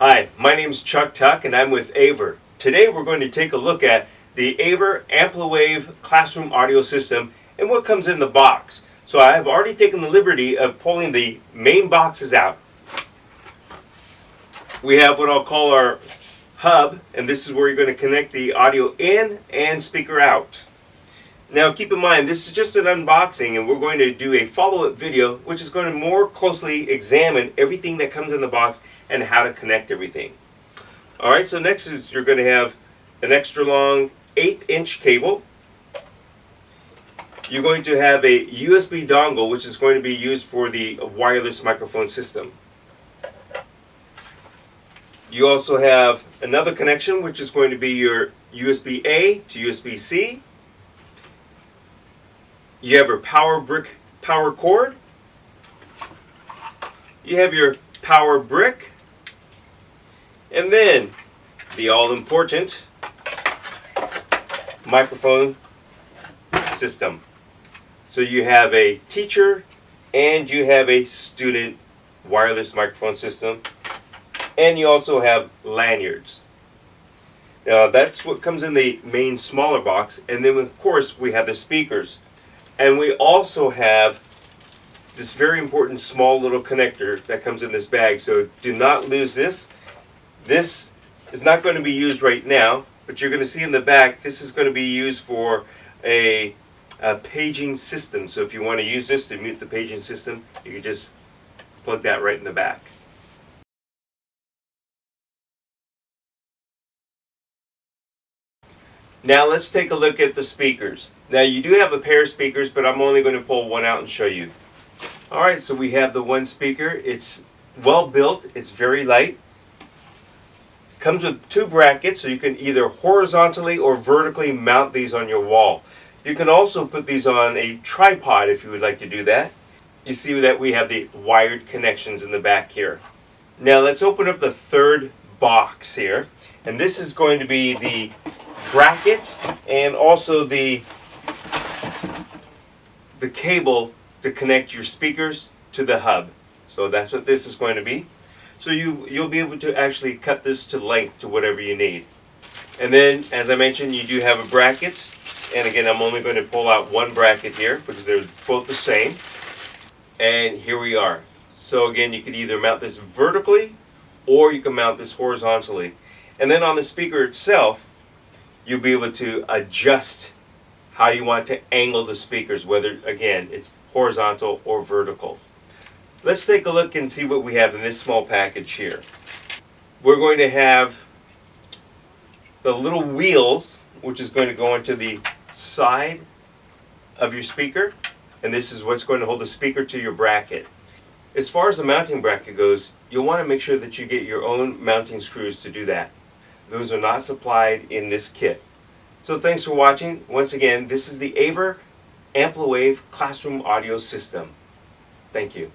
Hi, my name is Chuck Tuck and I'm with AVer. Today we're going to take a look at the AVer AmpliWave classroom audio system and what comes in the box. So I have already taken the liberty of pulling the main boxes out. We have what I'll call our hub, and this is where you're going to connect the audio in and speaker out. Now keep in mind, this is just an unboxing and we're going to do a follow-up video which is going to more closely examine everything that comes in the box and how to connect everything. Alright, so next is you're going to have an extra long 1/8" cable. You're going to have a USB dongle which is going to be used for the wireless microphone system. You also have another connection which is going to be your USB-A to USB-C. You have your power cord. You have your power brick. And then the all-important microphone system. So you have a teacher and you have a student wireless microphone system. And you also have lanyards. Now that's what comes in the main smaller box. And then of course we have the speakers. And we also have this very important small little connector that comes in this bag. So do not lose this. This is not going to be used right now, but you're going to see in the back, this is going to be used for a paging system. So if you want to use this to mute the paging system, you can just plug that right in the back. Now let's take a look at the speakers. Now you do have a pair of speakers, but I'm only going to pull one out and show you. Alright, so we have the one speaker. It's well built, it's very light. Comes with two brackets, so you can either horizontally or vertically mount these on your wall. You can also put these on a tripod if you would like to do that. You see that we have the wired connections in the back here. Now let's open up the third box here. And this is going to be the bracket and also the cable to connect your speakers to the hub. So that's what this is going to be. So you'll be able to actually cut this to length to whatever you need. And then, as I mentioned, you do have a bracket. And again, I'm only going to pull out one bracket here because they're both the same. And here we are. So again, you can either mount this vertically or you can mount this horizontally. And then on the speaker itself, you'll be able to adjust how you want to angle the speakers, whether, again, it's horizontal or vertical. Let's take a look and see what we have in this small package here. We're going to have the little wheels, which is going to go onto the side of your speaker, and this is what's going to hold the speaker to your bracket. As far as the mounting bracket goes, you'll want to make sure that you get your own mounting screws to do that. Those are not supplied in this kit. So thanks for watching. Once again, this is the AVer AmpliWave Classroom Audio System. Thank you.